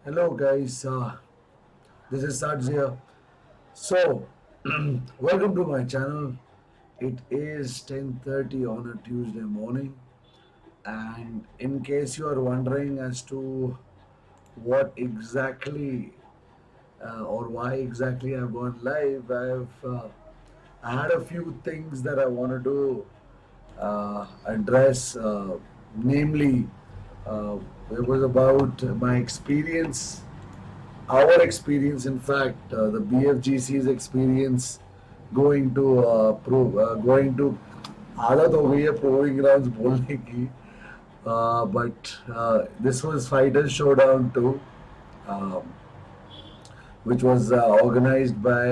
Hello guys, this is Saj here. So, welcome to my channel. It is 10:30 on a Tuesday morning, and in case you are wondering as to what exactly or why exactly I've gone live, I had a few things that I wanted to address. Namely, uh, it was about my experience, our experience, in fact, the BFGC's experience going to आधा तो हो गई है proving grounds बोलने की but this was Fighters Showdown too, um, which was organized by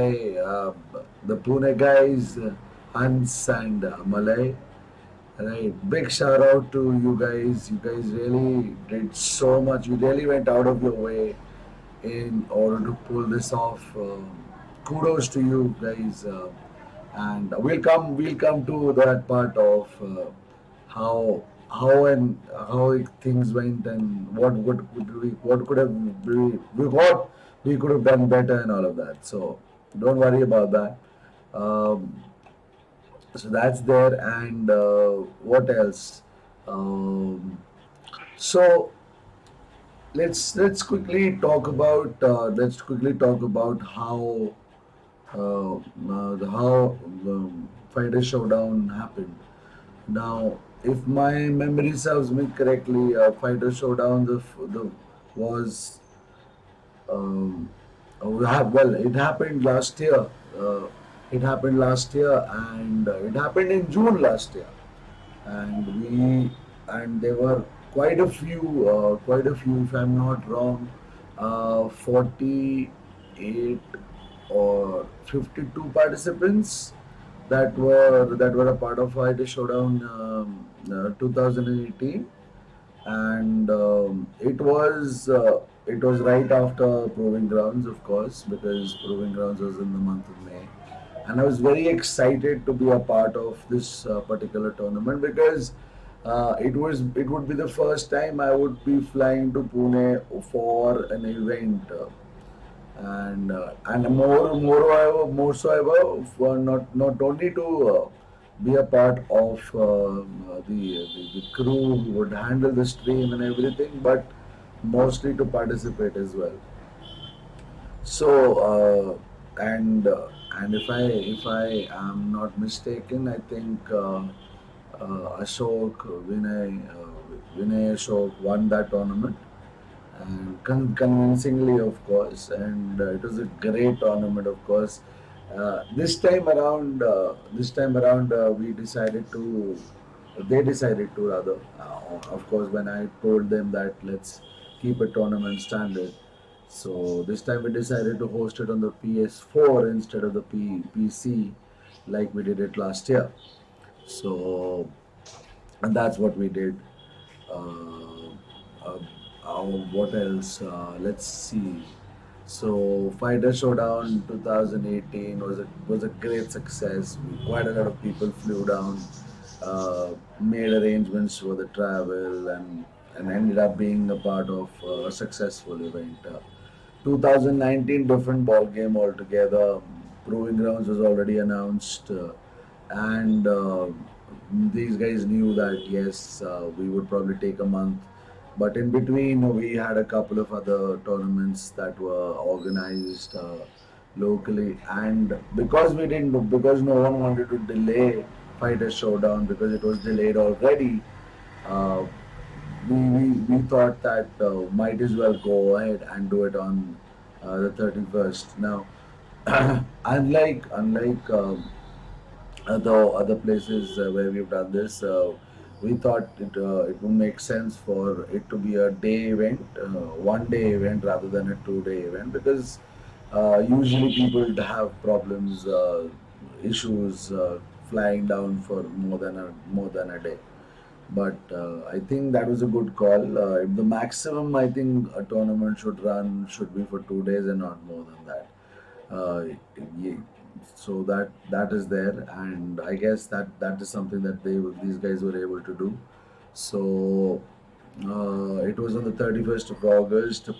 the Pune guys, Hans and Malay. Right, big shout out to you guys. You guys really did so much. You really went out of your way in order to pull this off. Kudos to you guys, and we'll come to that part of how things went and what could have what we could have done better and all of that. So don't worry about that. Um, so that's there, and what else? Um, so let's quickly talk about how Fighter Showdown happened. Now, if my memory serves me correctly, Fighter Showdown the was well, it happened last year. Uh, it happened last year, and it happened in June last year, and there were quite a few, if I'm not wrong, 48 or 52 participants that were a part of Fighter Showdown 2018, and it was right after Proving Grounds, of course, because Proving Grounds was in the month of May, and I was very excited to be a part of this particular tournament because it would be the first time I would be flying to Pune for an event. And more so ever for not only to be a part of the crew who would handle the stream and everything, but mostly to participate as well. So and if I am not mistaken, I think Ashok Vinay Ashok won that tournament, and convincingly, of course. And it was a great tournament, of course. This time around, we decided to. They decided to rather. Of course, when I told them that let's keep a tournament standard, so this time we decided to host it on the PS4 instead of the PC, like we did it last year. So, and that's what we did. Uh, uh, what else? Let's see. So Fighter Showdown 2018 was a great success. Quite a lot of people flew down, made arrangements for the travel, and ended up being a part of a successful event. 2019 different ball game altogether. Proving Grounds was already announced, and these guys knew that yes, we would probably take a month, but in between we had a couple of other tournaments that were organized locally, and because no one wanted to delay Fighter Showdown because it was delayed already. Uh, we thought that might as well go ahead and do it on the 31st. Now, unlike other places where we've done this, we thought it would make sense for it to be a day event, 1 day event rather than a 2 day event, because usually people would have problems, issues flying down for more than a day. But I think that was a good call. If the maximum I think a tournament should be for 2 days and not more than that. Ye- so that is there, and I guess that is something that these guys were able to do. So It was on the 31st of August.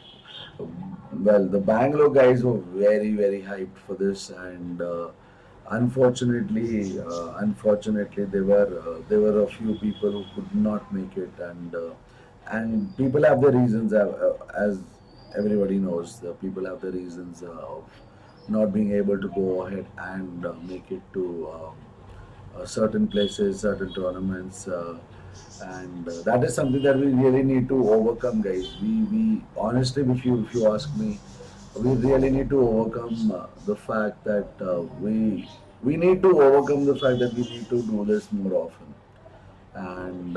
Well, the Bangalore guys were very hyped for this, and unfortunately, there were a few people who could not make it, and people have their reasons, as everybody knows. People have their reasons of not being able to go ahead and make it to certain places, certain tournaments. And that is something that we really need to overcome, guys. We honestly, if you ask me, we really need to overcome the fact that we need to overcome the fact that we need to do this more often, and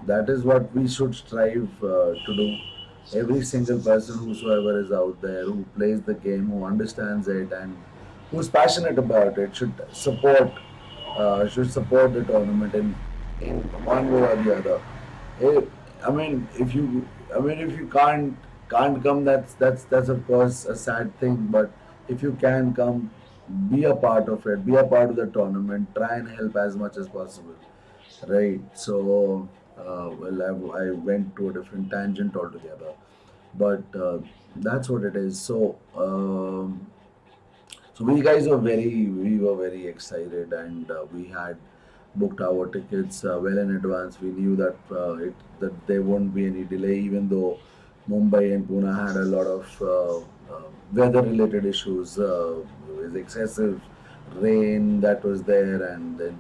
that is what we should strive to do. Every single person whosoever is out there who plays the game, who understands it, and who's passionate about it should support the tournament in one way or the other. If, I mean, if you can't come, that's of course a sad thing. But if you can come, be a part of it, be a part of the tournament, try and help as much as possible. Right. So, I went to a different tangent altogether, but that's what it is. So we were very excited, and we had booked our tickets well in advance. We knew that there won't be any delay, even though Mumbai and Pune had a lot of weather-related issues, with excessive rain that was there, and then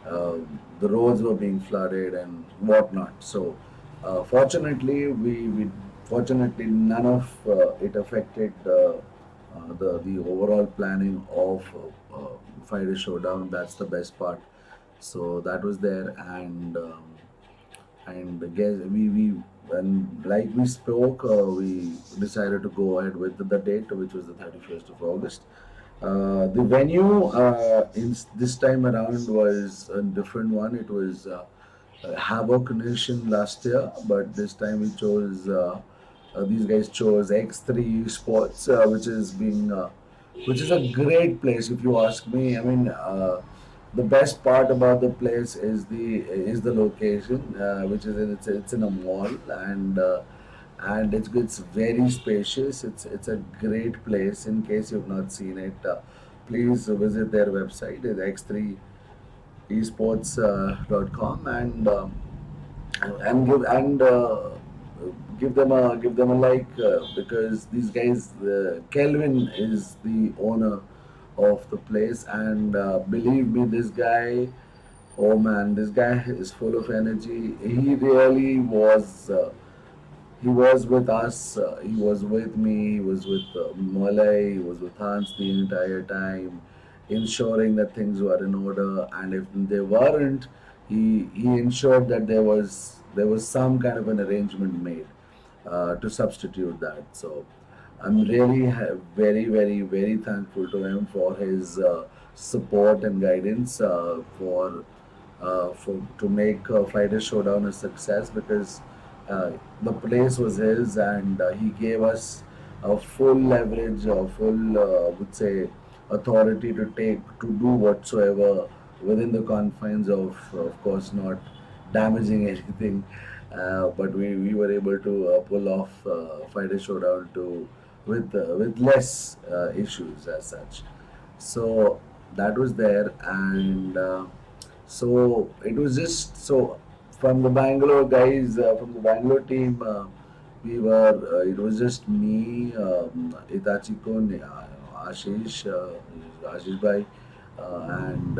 uh, the roads were being flooded and whatnot. So, we fortunately none of it affected the overall planning of Friday Showdown. That's the best part. So that was there, and guess we and like we spoke, we decided to go ahead with the date, which was the 31st of August. The venue this time around was a different one. It was Havoc Nation last year, but this time we chose. These guys chose X3 Sports, which is a great place if you ask me. I mean, the best part about the place is the location, which is it's in a mall, and it's very spacious. It's a great place. In case you've not seen it, please visit their website. It's x3esports.com, and give them a like, because these guys, Kelvin is the owner of the place, and believe me, this guy, oh man, this guy is full of energy. He really was. He was with us. He was with me. He was with Malay. He was with Hans the entire time, ensuring that things were in order. And if they weren't, he ensured that there was some kind of an arrangement made to substitute that. So I'm really very thankful to him for his support and guidance, for to make Friday Showdown a success, because the place was his, and he gave us a full leverage, a full, would say, authority to do whatsoever within the confines of course, not damaging anything. But we were able to pull off Friday Showdown to with less issues as such. So that was there, and so it was just so from the Bangalore guys, from the Bangalore team, it was just me, Itachiko, Ashish Bhai, and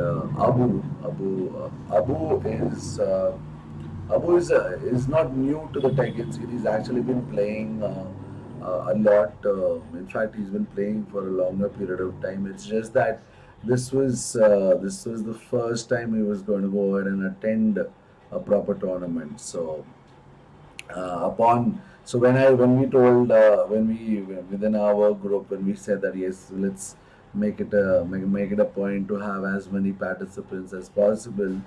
Abu is not new to the Titans. He's actually been playing a lot. In fact, he's been playing for a longer period of time. It's just that this was the first time he was going to go ahead and attend a proper tournament. So upon so when we told when we within our group, when we said that yes, let's make it a point to have as many participants as possible,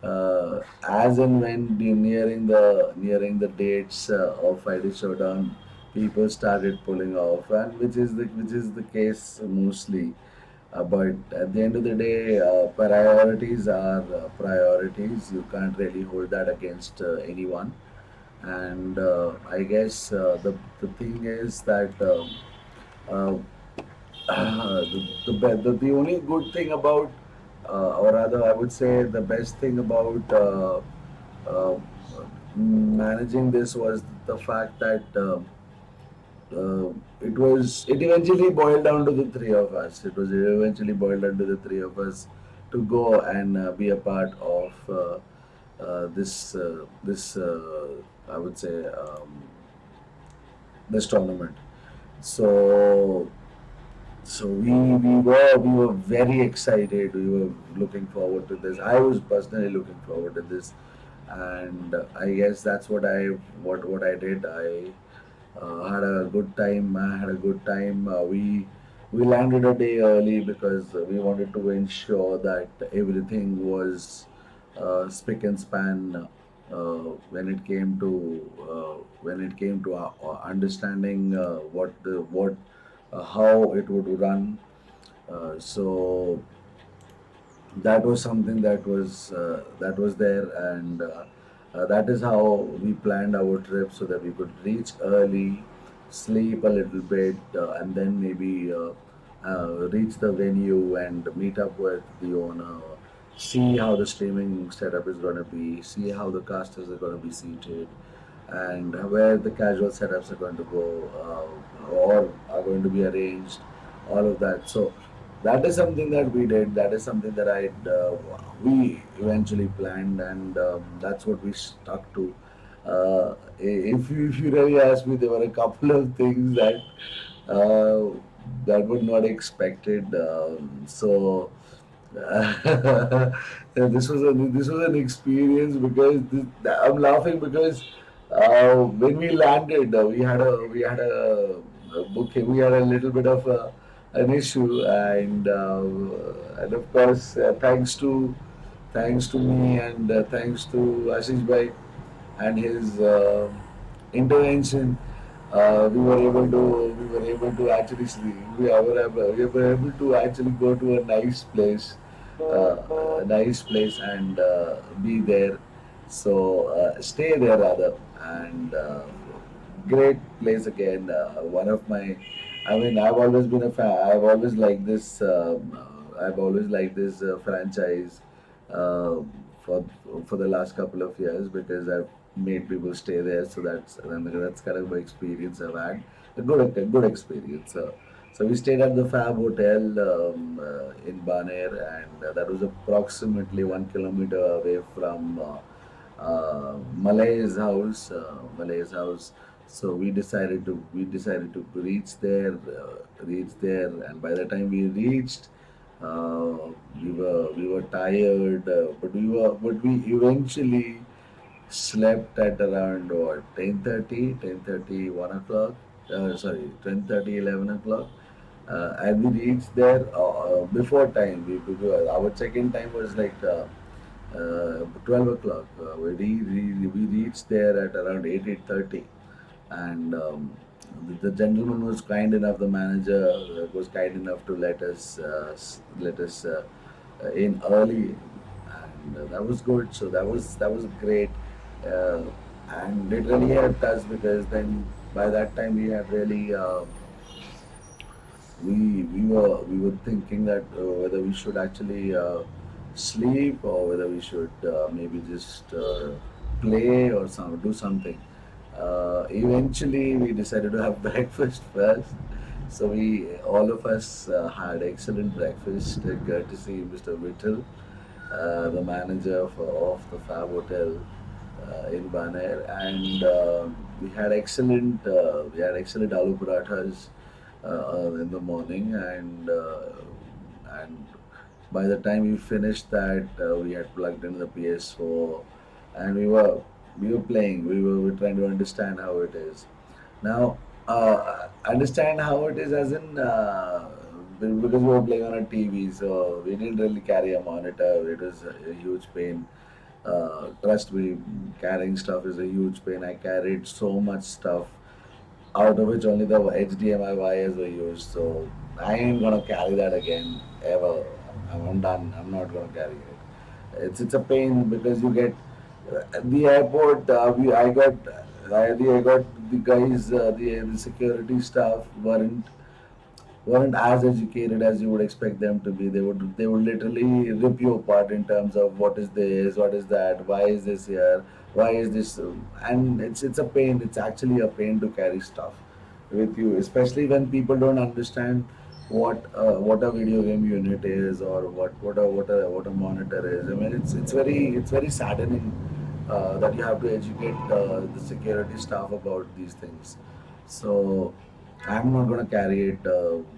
as and when nearing the dates of Friday Showdown, people started pulling off, and which is the case mostly. But at the end of the day, priorities are priorities. You can't really hold that against anyone. And I guess the thing is that uh, the only good thing about, or rather, I would say the best thing about uh, managing this was the fact that it eventually boiled down to the three of us. It was eventually boiled down to the three of us to go and be a part of this I would say this tournament. So we were very excited. We were looking forward to this. I was personally looking forward to this, and I guess that's what I did. I had a good time. I had a good time. We landed a day early because we wanted to ensure that everything was spick and span when it came to understanding what how it would run. So that was something that was there, and that is how we planned our trip so that we could reach early, sleep a little bit, and then maybe reach the venue and meet up with the owner, see how the streaming setup is going to be, see how the casters are going to be seated, and where the casual setups are going to go, or are going to be arranged, all of that. So that is something that we did. That is something that we eventually planned, and that's what we stuck to. If you really ask me, there were a couple of things uh, that were not expected. So this was an experience because I'm laughing because when we landed, we had a little bit of an issue, and of course thanks to me, and thanks to Ashish Bhai and his intervention, we were able to actually sleep. We were able to actually go to a nice place, and be there. So stay there rather, and great place again. One of my, I mean, I've always been a fan. I've always liked this franchise uh, for for the last couple of years because I've made people stay there. So that's kind of my experience I've had. A good experience. So we stayed at the Fab Hotel in Baner, and that was approximately 1 kilometer away from Malay's house. Malay's house. So we decided to reach there, and by the time we reached, we were tired, but we eventually slept at around what 10:30, 1 o'clock. Sorry, 10:30, 11 o'clock. And we reached there before time. Because our check-in time was like 12 o'clock. We reached there at around 8:30, and the gentleman was kind enough. The manager was kind enough to let us in early, and that was good. So that was great, uh, and it really helped us because then by that time we had really. We were thinking that whether we should actually sleep or whether we should maybe just play or do something. Eventually, we decided to have breakfast first. So we all of us had excellent breakfast, courtesy Mr. Vittal, the manager of the Fab Hotel in Baner, and we had excellent aloo parathas in the morning, and by the time we finished that, we had plugged in the PS4, and we were playing. We were trying to understand how it is. Now, understand how it is as in because we were playing on a TV, so we didn't really carry a monitor. It was a huge pain. Trust me, carrying stuff is a huge pain. I carried so much stuff, out of which only the HDMI wires were used. So I ain't gonna carry that again ever. I'm done. I'm not gonna carry it. It's a pain because you get the airport. I got I got the guys, the security staff weren't as educated as you would expect them to be. They would literally rip you apart in terms of what is this, what is that, why is this here, why is this, and it's a pain. It's actually a pain to carry stuff with you, especially when people don't understand what a video game unit is or what a monitor is. I mean, it's very saddening that you have to educate the security staff about these things. So I'm not gonna carry it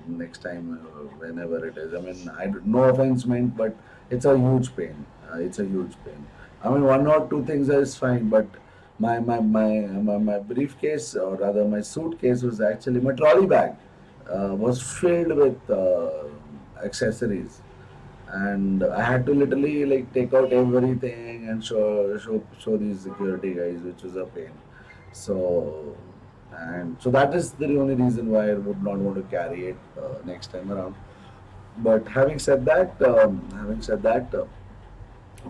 next time, whenever it is. I mean, no offense meant, but it's a huge pain. It's a huge pain. I mean, one or two things is fine, but my briefcase, or rather my suitcase, was actually my trolley bag was filled with accessories, and I had to literally like take out everything and show these security guys, which was a pain. So, and so that is the only reason why I would not want to carry it next time around. But having said that,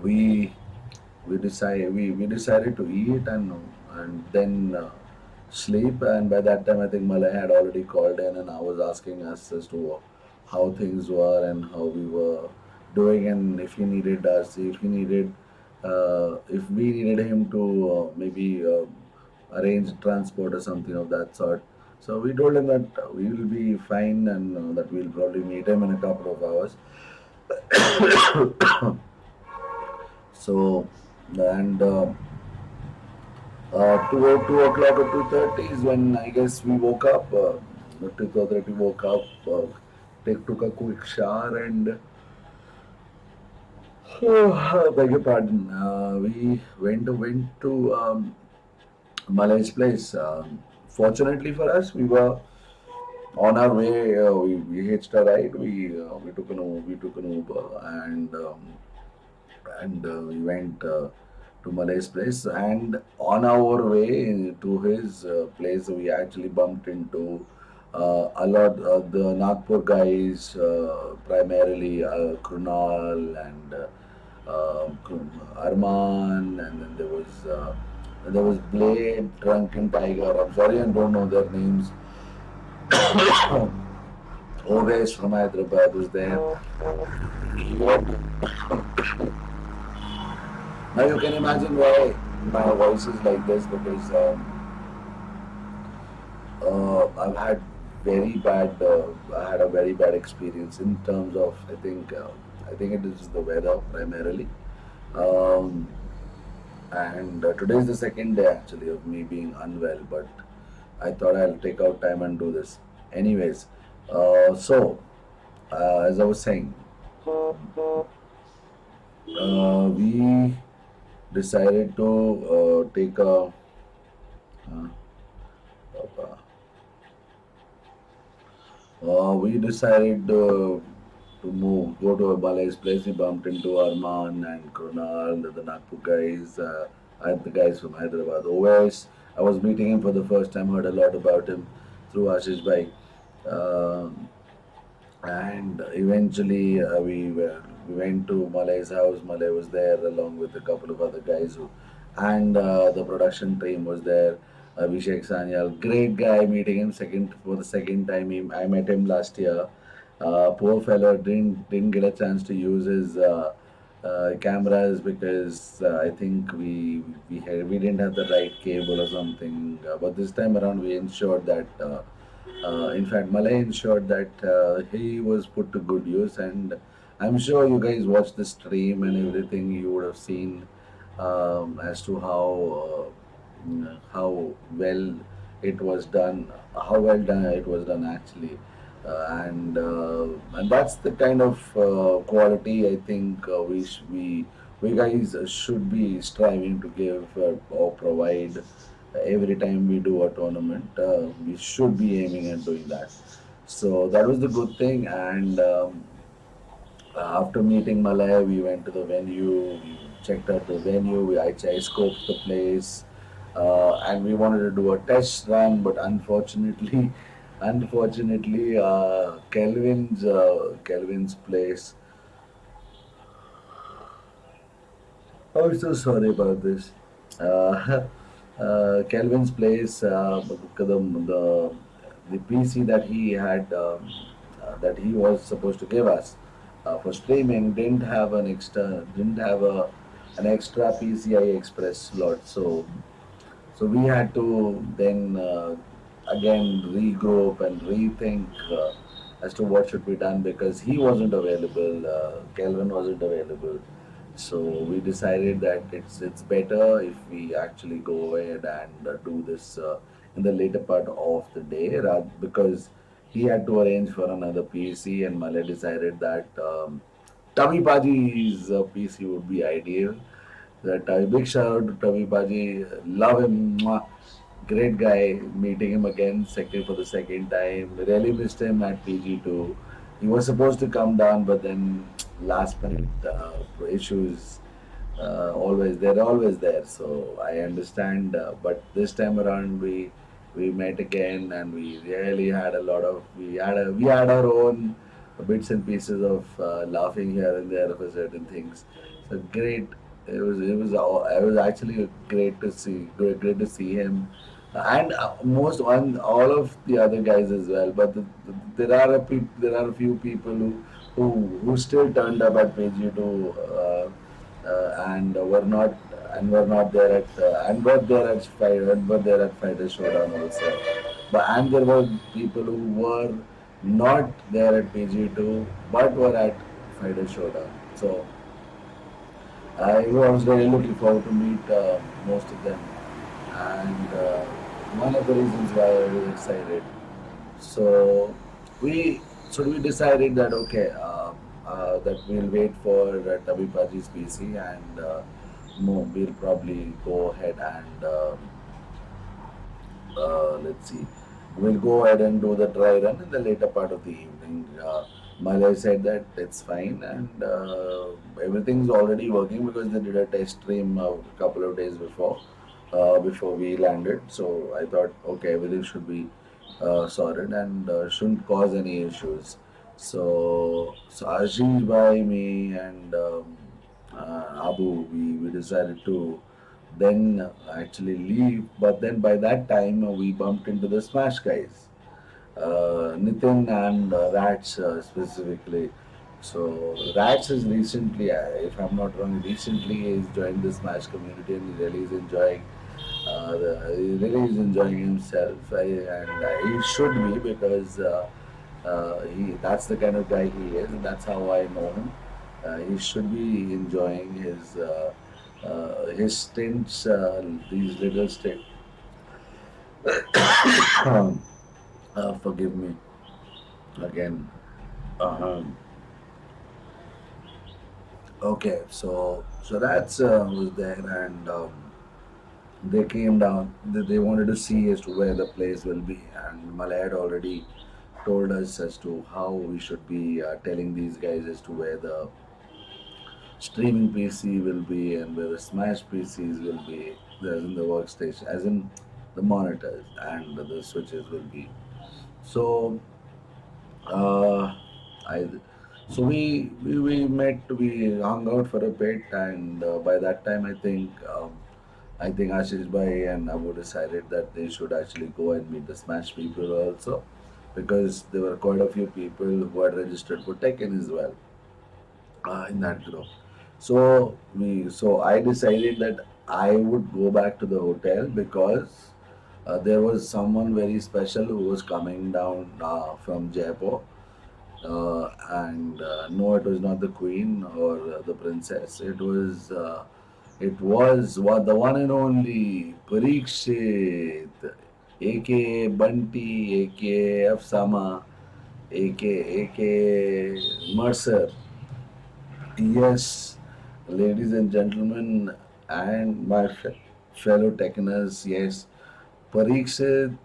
we we decided to eat and then sleep. And by that time, I think Malay had already called in, and I was asking us as to how things were and how we were doing, and if we needed him to maybe arrange transport or something of that sort. So we told him that we will be fine, and that we'll probably meet him in a couple of hours. So, and 2 o'clock or 2:30 is when I guess we woke up. 2:30 woke up, took a quick shower, and beg your pardon. We went to Malay's place. Fortunately for us, we were on our way. We hitched a ride. We took an Uber, and we went to Malay's place. And on our way to his place, we actually bumped into a lot the Nagpur guys, primarily Krunal and Arman, and then there was Blade, Drunken Tiger. I'm sorry, I don't know their names. Always from Hyderabad was there. Now you can imagine why my voice is like this, because I had a very bad experience in terms of, I think it is the weather primarily. Um, and today is the second day actually of me being unwell, but I thought I'll take out time and do this. Anyways, as I was saying, we decided to take a uh, uh, we decided to go to a Malay's place. We bumped into Arman and Krunal, the Nagpur guys, and the guys from Hyderabad. OS, I was meeting him for the first time, heard a lot about him through Ashish Bhai. Um and eventually we went to Malay's house. Malay was there along with a couple of other guys and the production team was there. Abhishek Sanyal, great guy. Meeting him second for the second time. I met him last year. Poor fellow didn't get a chance to use his cameras because I think we didn't have the right cable or something. But this time around we ensured that. In fact, Malay ensured that he was put to good use, and I'm sure you guys watched the stream and everything. You would have seen as to how well it was done, how well done it was done actually, and that's the kind of quality I think we guys should be striving to give or provide every time we do a tournament. We should be aiming at doing that. So that was the good thing. And after meeting Malay, we went to the venue. We checked out the venue. I scoped the place, and we wanted to do a test run, but unfortunately, Kelvin's place. I'm so sorry about this. Uh, Kelvin's place, the PC that he had that he was supposed to give us for streaming didn't have an extra PCI Express slot. So we had to then again regroup and rethink as to what should be done because he wasn't available, Kelvin wasn't available. So we decided that it's better if we actually go ahead and do this in the later part of the day, because he had to arrange for another PC, and Malay decided that Tavi Paji's PC would be ideal. That big shout out to Tavi Paji. Love him. Mwah. Great guy. Meeting him again second for the second time. Really missed him at PG2. He was supposed to come down, but then last minute issues always they're always there. So I understand. But this time around we met again and we really had a lot of we had our own bits and pieces of laughing here and there for certain things. So great. It was actually great to see him, and most on all of the other guys as well. But there are a few people who still turned up at page to and were not there at and were there at Fighter Showdown also. But and there were people who were not there at PG2 but were at Fighter Showdown. So I was really looking forward to meet most of them, and one of the reasons why I was excited. So we we decided that okay, that we'll wait for Tabipaji's PC, and we'll probably go ahead and let's see, we'll go ahead and do the dry run in the later part of the evening. Malay said that it's fine, and everything's already working because they did a test stream a couple of days before we landed. So I thought, okay, everything should be sorted and shouldn't cause any issues. So Ashish, by me, and Abu, we decided to then actually leave. But then by that time, we bumped into the Smash guys, Nitin and Rats specifically. So Rats is recently, if I'm not wrong, recently he's joined the Smash community and he really is enjoying. He really is enjoying himself, and he should be because he that's the kind of guy he is, and that's how I know him. He should be enjoying his stints, these little stints. Forgive me again. Uh, okay, so that's was there, and they came down. They wanted to see as to where the place will be, and Malay had already told us as to how we should be telling these guys as to where the streaming PC will be and where the Smash PCs will be. There's in the workstation, as in the monitors and the switches will be. So uh, I we met, we hung out for a bit, and by that time I think Ashish Bhai and Abu decided that they should actually go and meet the Smash people also, because there were quite a few people who had registered for Tekken as well in that group. So I decided that I would go back to the hotel because there was someone very special who was coming down from Jaipur, and no, it was not the queen or the princess. It was the one and only Parikshit, aka Bunty, aka Afsama, aka Mercer. Yes, ladies and gentlemen, and my fellow techners, yes, Parikshit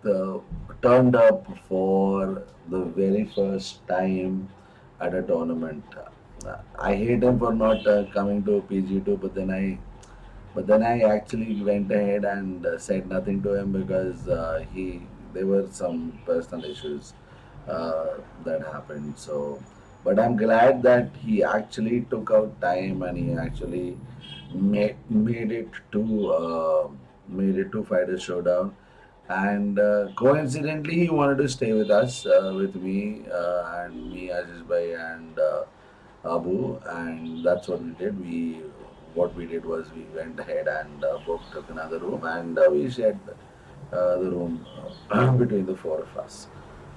turned up for the very first time at a tournament. I hate him for not coming to PG2, but then I actually went ahead and said nothing to him because he there were some personal issues that happened. So, but I'm glad that he actually took out time and he actually made it to. made it to Fighter Showdown. And coincidentally, he wanted to stay with us, with me, and me, Aziz Bhai, and Abu, and that's what we did. What we did was we went ahead and booked another room, and we shared the room between the four of us.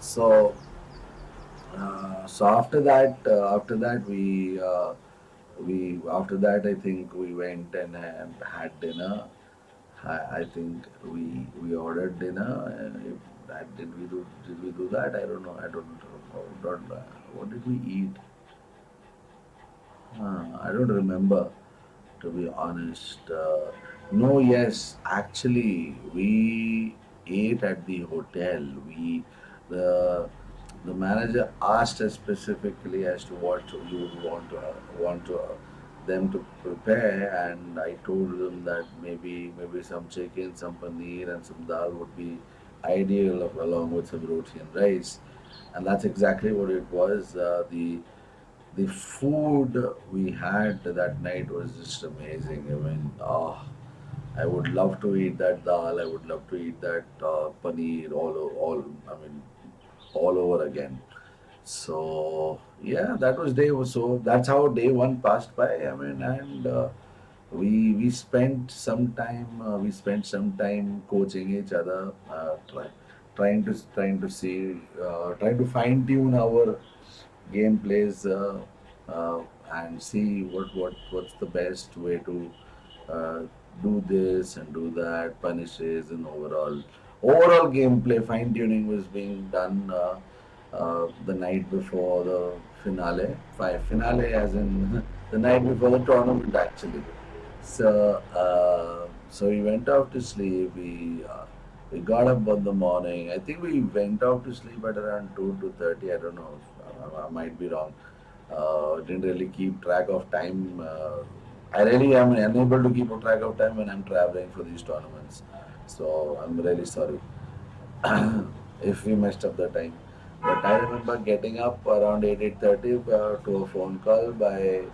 So, after that, we after that, I think we went and had dinner. I think we ordered dinner. If that did we do that? I don't know. I don't know. Don't, what did we eat? I don't remember, to be honest. No, yes, actually, we ate at the hotel. The the manager asked us specifically as to what you would want to them to prepare, and I told them that maybe some chicken, some paneer, and some dal would be ideal along with some roti and rice, and that's exactly what it was. The food we had that night was just amazing. I mean, I would love to eat that dal. I would love to eat that paneer I mean, all over again. So yeah, that was day. So that's how day one passed by. I mean, and we spent some time coaching each other, trying to fine tune our gameplays, and see what's the best way to uh, do this and do that, punishes, and overall gameplay fine tuning was being done the night before the finale as in the night before the tournament actually. So we went out to sleep. We got up in the morning. I think we went out to sleep at around 2:30. I don't know. I might be wrong. Didn't really keep track of time. I really am unable to keep a track of time when I'm traveling for these tournaments. So I'm really sorry if we messed up the time. But I remember getting up around 8:30 to a phone call the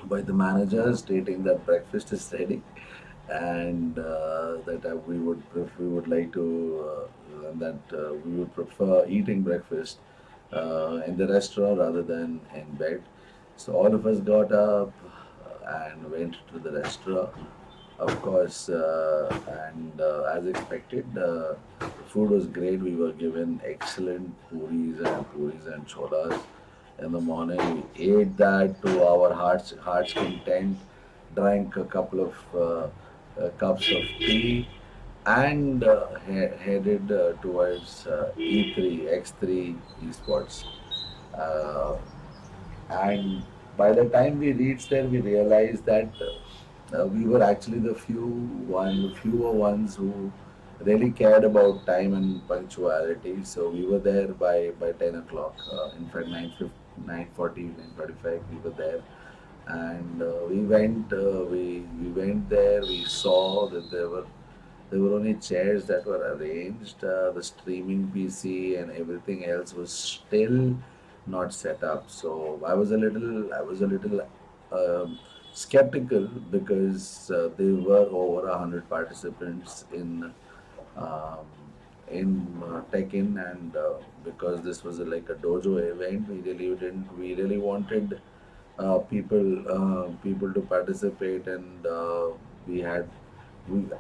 by the manager stating that breakfast is ready, and that we would like to and that we would prefer eating breakfast in the restaurant rather than in bed. So all of us got up and went to the restaurant, of course, and as expected, the food was great. We were given excellent puris and cholas in the morning. We ate that to our heart's content. Drank a couple of cups of tea, and headed towards E3 X3 esports. Uh, and by the time we reached there, we realized that we were actually the fewer ones who really cared about time and punctuality. So we were there by 10 o'clock. In fact, 9:40, 9:45, we were there, and we went there. We saw that there were only chairs that were arranged. The streaming PC and everything else was still not set up. So I was a little skeptical because there were over 100 participants um, in Tekken, and because this was like a dojo event, we really wanted people to participate, and we had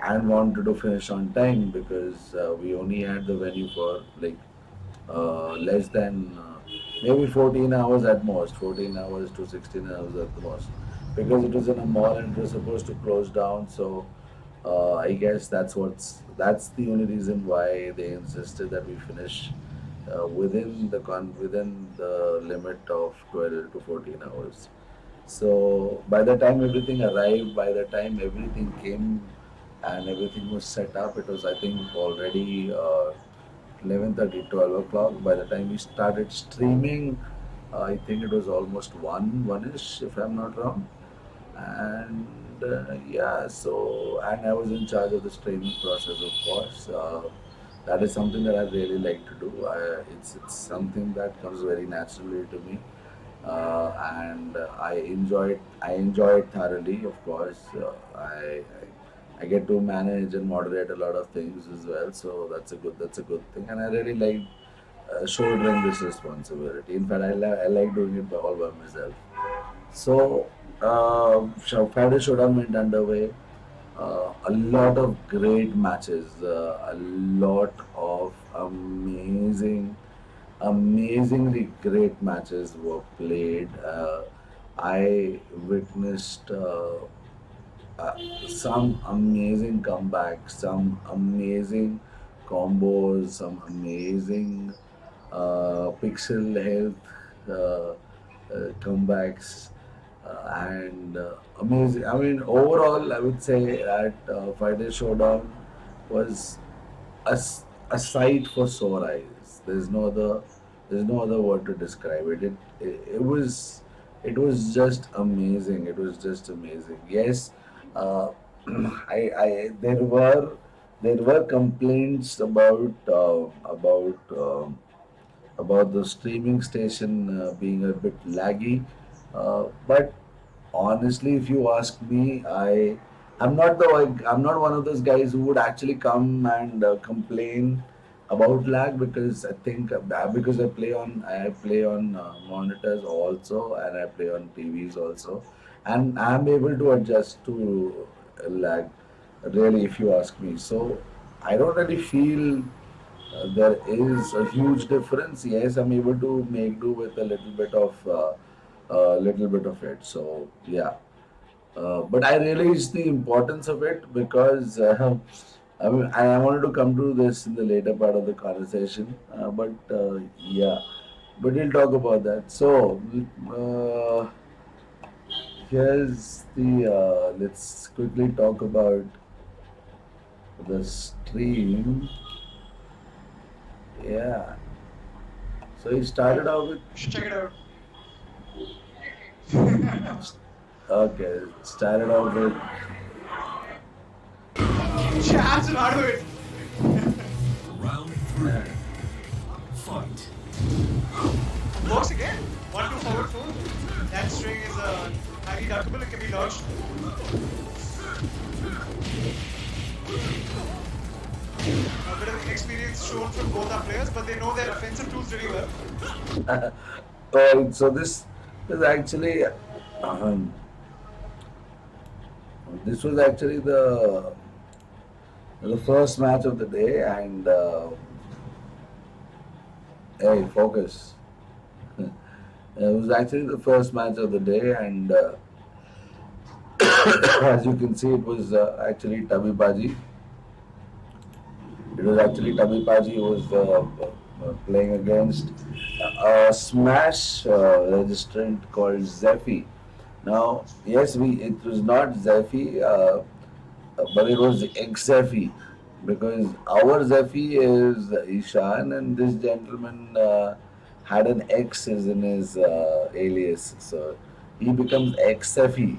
and wanted to finish on time because we only had the venue for like less than maybe 14 hours at most, 14 hours to 16 hours at the most, because it was in a mall and it was supposed to close down. So I guess that's the only reason why they insisted that we finish within the limit of 12 to 14 hours. So by the time everything arrived, by the time everything came and everything was set up, it was I think already 11:30, 12 o'clock. By the time we started streaming, I think it was almost 1 ish, if I'm not wrong. And yeah, so and I was in charge of the streaming process, of course. That is something that I really like to do. It's something that comes very naturally to me, and I enjoy it thoroughly. Of course, I get to manage and moderate a lot of things as well, so that's a good thing, and I really like shouldering this responsibility. In fact, I like doing it all by myself. So, Friday Showdown went underway. A lot of great matches, a lot of amazingly great matches were played. I witnessed uh, some amazing comebacks, some amazing combos, some amazing pixel health comebacks, and amazing. I mean, overall, I would say that Friday Showdown was a sight for sore eyes. There's no other word to describe it. It was just amazing. It was just amazing. Yes, uh, I there were complaints about the streaming station being a bit laggy. But honestly, if you ask me, I'm not one of those guys who would actually come and complain about lag, because I think because I play on monitors also, and I play on TVs also, and I'm able to adjust to lag, really, if you ask me. So I don't really feel there is a huge difference. Yes, I'm able to make do with a little bit of it. So yeah, but I realized the importance of it, because I mean, I wanted to come to this in the later part of the conversation. But yeah, but we'll talk about that. So uh, here's the let's quickly talk about the stream. Yeah. So he started out with You should check it out. okay, started out with Chance and out of it. Round uh, three. Fight. Works again. 1-2 forward 4. That string is highly duckable. It can be lodged. A bit of inexperience shown from both our players, but they know their offensive tools really well. so this is actually um, this was actually the first match of the day, and hey, focus. It was actually the first match of the day, and as you can see, it was actually Tabi Baji. It was actually Tabi Baji who was playing against a Smash registrant called Zephy. Now, yes, it was not Zephy, but it was Xephy, because our Zephy is Ishan, and this gentleman had an X as in his alias, so he becomes Xephy,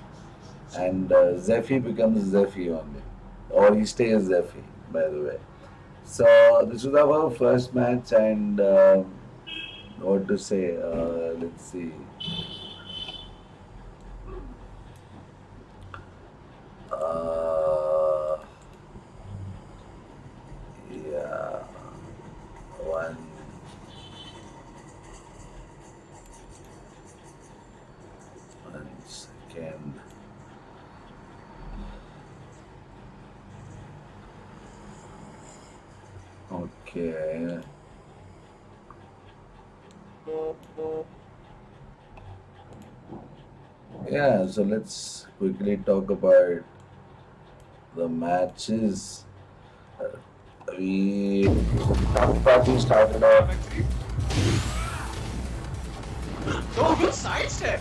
and Zephy becomes Zephy only, or he stays Zephy, by the way. So this was our first match, and what to say? Let's see. Uh, yeah, one one second. Okay. Yeah, so let's quickly talk about the matches. Uh, we Top party started off. Comeback 3. Oh, good sidestep.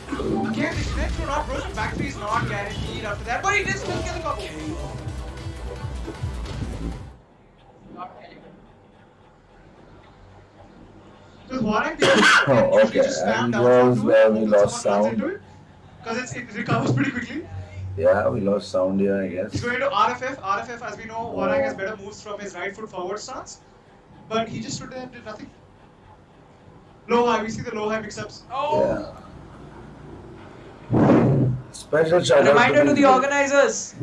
Again, the connect through not broken. Back 3 is not guaranteed after that, but he did still get the combo. Because Warang basically can Oh, usually okay, just spam and down throw here's to it, where we hoping lost someone runs into sound. it. Because it recovers pretty quickly. Yeah, we lost sound here, I He's guess. going to RFF. RFF, as we know, Warang has Oh, better moves from his right foot forward stance, but he just stood there and did nothing. Low high. We see the low high mix-ups. Yeah. Oh, Special a shout out to reminder to these the guys. organizers: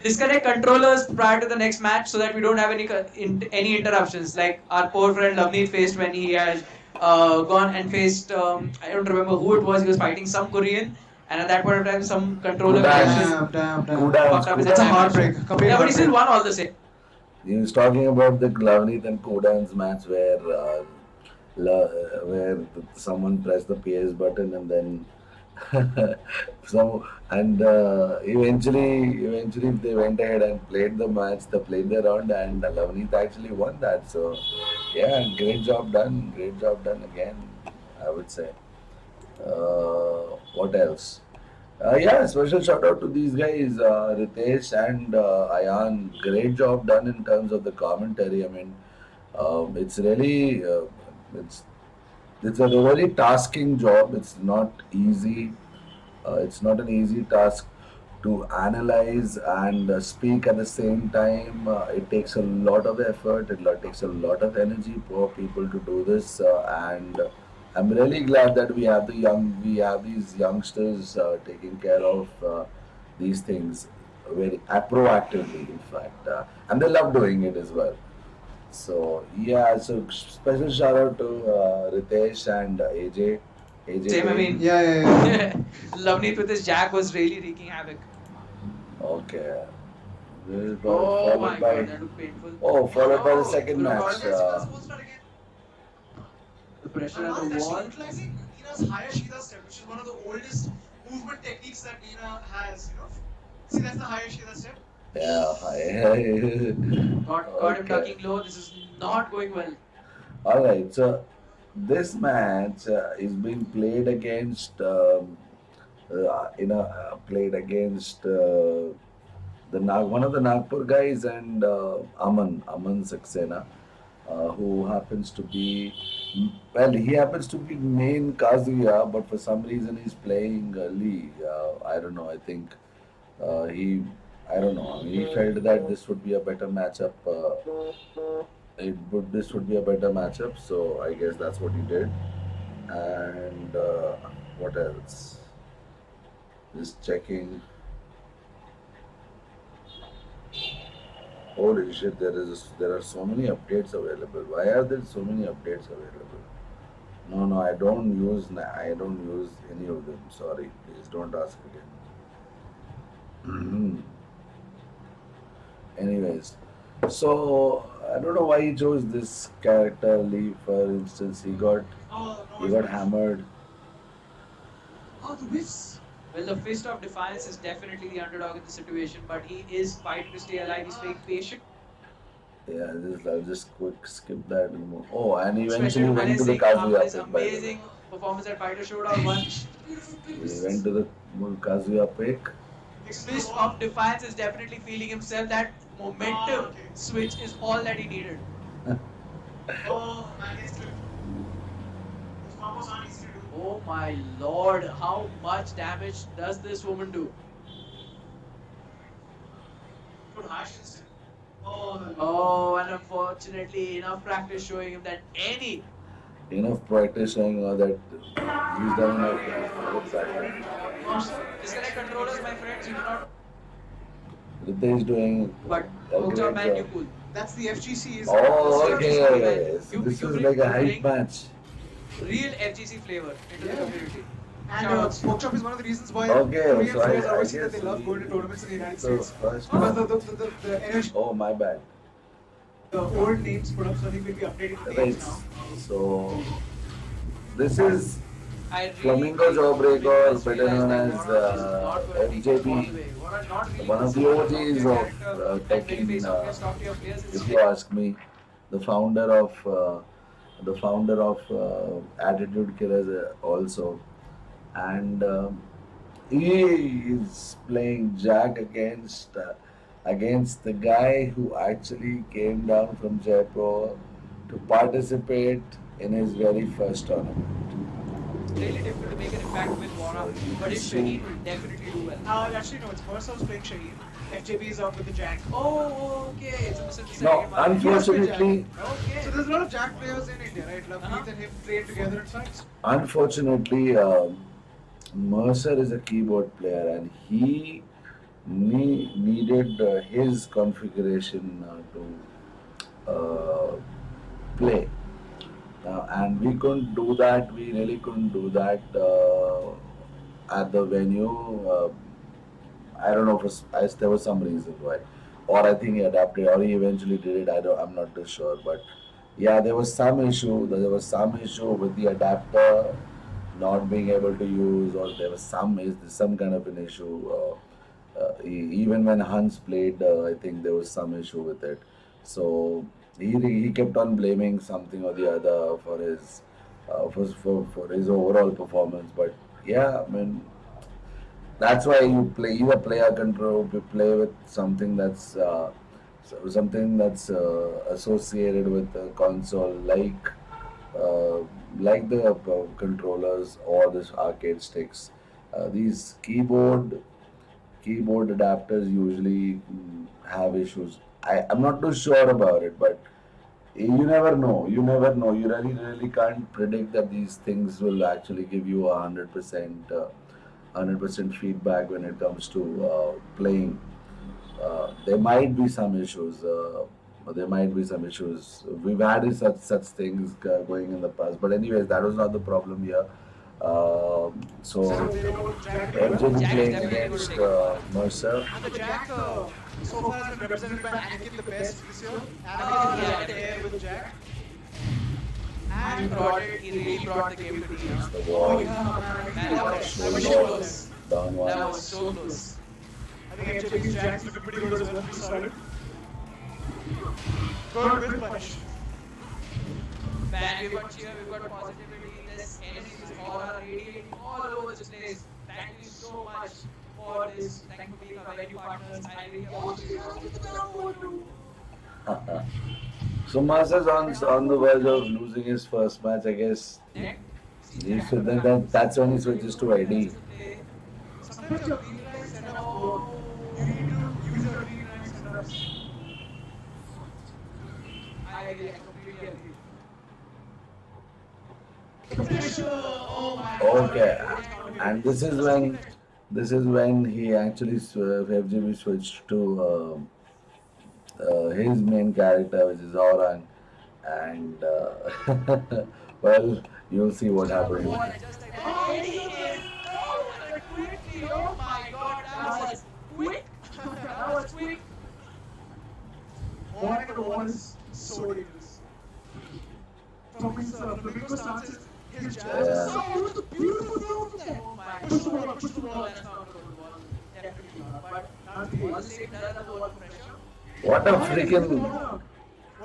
disconnect controllers prior to the next match so that we don't have any interruptions. Like our poor friend Lavneet faced when he had gone and faced I don't remember who it was. He was fighting some Korean, and at that point of time, some controller Kudans. glitches Damn. Kudans. fucked up his That's a entire match. heartbreak. Complete Yeah, but he still heartbreak. won all the same. He was talking about the Glavneet and Kodan's match where someone pressed the PS button and then so and eventually they went ahead and played the match. They played the round and Lavneet actually won that. So yeah, great job done again. I would say. What else? Yeah, special shout out to these guys, Ritesh and Ayan. Great job done in terms of the commentary. I mean, it's really it's it's a very tasking job. It's not easy. It's not an easy task to analyze and speak at the same time. It takes a lot of effort. Takes a lot of energy for people to do this, and I'm really glad that we have these youngsters taking care of these things very proactively, in fact, and they love doing it as well. So yeah, so special shout out to Ritesh and AJ Same, I Payne. mean, Yeah. Lavneet with his jack was really wreaking havoc. Okay. This is Oh followed my god, by that looked painful. followed by the Oh, second could have match. caught him. The pressure at Arman the is actually wall. utilizing Nina's Hayashida step, which is one of the oldest movement techniques that Nina has. See, that's the Hayashida step. Yeah. Got him Okay. ducking low. This is not going well. All right. So this match is being played against played against one of the Nagpur guys and Aman Saxena, who happens to be he happens to be main Kazuya, but for some reason he's playing Lee. I don't know. I think he I don't know. I mean, he felt that this would be a better matchup. This would be a better matchup. So I guess that's what he did. And what else? Just checking. Holy shit! There are so many updates available. Why are there so many updates available? No, I don't use any of them. Sorry, please don't ask again. Anyways, so I don't know why he chose this character Lee. For instance, Oh, no, he it's got whiff. hammered. Oh, the whiffs. Well, the Fist of Defiance is definitely the underdog in the situation, but he is fighting to stay alive. He's staying patient, Yeah, I'll just quick skip that and move. Oh, and especially eventually to went manage to the Zeke after Kazuya his pick. By the way, amazing performance at Fighter Showdown 1. Beautiful he twists. went to the Kazuya pick. Takes it to the Fist wall. of Defiance is definitely feeling himself. That momentum Okay. switch is all that he needed. Oh, man gets clipped. Those combos aren't easy to do. Oh my lord, how much damage does this woman do? Good harsh instant. Oh, the Oh, and unfortunately, enough practice showing him that Enough practice showing that he's done enough. Exactly. disconnect controllers, my friends, you do not. Ritesh doing But a Hooked great up man, you job. cool. That's the FGC. Is Oh, That's okay. the FGC, Okay. man. So You- this you is bring- like a you hype bring- match. Real FGC flavor into the Yeah. community. And Shout out. Smoke Chop is one of the reasons why Okay, Korean so I- players I always say that guess they love we- going to tournaments in the United So States. first, Because the energy, oh my bad. the old names put up, so I think we'll be updating the Right. names now. So this is I really Flamingo think Jawbreaker, viewers better realize known that as Warren is not going to be FJB, all the way. Warren not really one of the considered a OGs top-tier of character and tech very in, face-off players. It's if you ask me, the founder of Attitude Killers also, and he is playing Jack against the guy who actually came down from Jaipur to participate in his very first tournament. really difficult to make an impact with Warren, but if Shaheen will definitely do well. Actually, no, it's Bursa's playing Shaheen. FJB is out with the Jack. Oh, okay. It's a No, misunderstanding. unfortunately, Okay. So this there's a lot of Jack players in India, right? Uh-huh. Loveneet and him train together in fights. Unfortunately, Mercer is a keyboard player, and he needed his configuration to play. And we couldn't do that. We really couldn't do that at the venue. I don't know if there was some reason why, or I think he adapted, or he eventually did it. I don't. I'm not too sure, but yeah, there was some issue. There was some issue with the adapter not being able to use, or there was some kind of an issue. Even when Hans played, I think there was some issue with it. So he kept on blaming something or the other for for his overall performance. But yeah, I mean that's why you a player control you play with something that's associated with the console uh, like the controllers or this arcade sticks. These keyboard adapters usually have issues. I'm not too sure about it, but you never know. You never know. You really can't predict that these things will actually give you 100% feedback when it comes to playing. There might be some issues. There might be some issues. We've had such things going in the past, but anyways, that was not the problem here. So So they go Jack together. FJB Jack is playing definitely going to against take it. Mercer. And the Jack so far has been represented by Anakin the best this year. Anakin has Yeah, a pair definitely. with Jack. He And brought it. He really brought the game to the Against the oh wall. yeah, man, I Man, really that want was it. I so wish it was close. there. Down That one. was so close. I think FJB's Jack's looking pretty good as well. Pretty solid. Good with punish. Man, we've got cheer, we've got positivity. This energy, this aura radiating all over this place. Thank you so much for this. Thank you for being our venue partners. I really appreciate it. So Mercer's on the verge of losing his first match, I guess. Next, see He Jack should, with the that's when he balance. switches to That ID. is the play. Sometimes your green line setup won't. You need to use your green line setups. I agree, I completely agree. The pressure. Oh my god. Okay, Nice counter hit. and Sustained it. this is when he actually FGB switched to his main character, which is Orang, and well, you'll see what Just like happens. what? Just like that. Oh, And he's he a is. Oh, that quickly. Oh my god, that was quick. That was quick. One at the wall is so dangerous. From his flamingo stances, his jabs Yeah. are so beautiful from there. Oh my Push the ball god. up, push the ball up. That's not a good ball. Definitely not. But That's once the they done the ball pressure. What a What is freaking going on?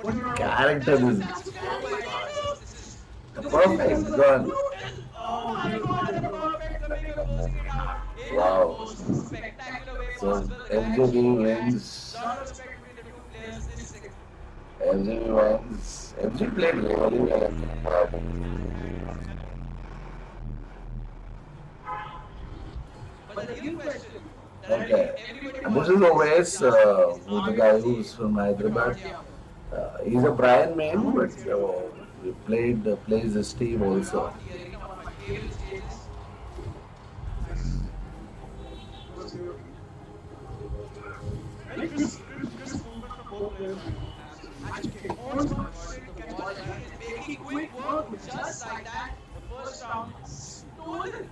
What do you know? character this Oh my god. This is. is. Perfect gun. Oh my god, The the perfect flamingo closing it out in the Wow. most spectacular way So possible. FGB And wins. lot of respect between the two players. This is FGB wins. FGB played really well. but the real question that Okay. everybody And this wants is is Oves, who's the guy who's from Hyderabad. Yeah. He's a Brian main, but he plays the Steve also. Out the arena, one of my favorite stages. Nice. Very crisp movement from both players. Actually, Oh my god, the ball is making quick work just like that. The first round stolen.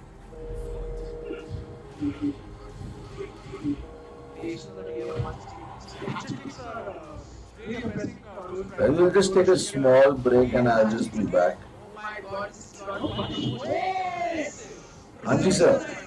Patience of the player once Actually, really impressing rules. Then we'll just take a small break and I'll just be back. Oh my god, this is got much more impressive. Anji sir.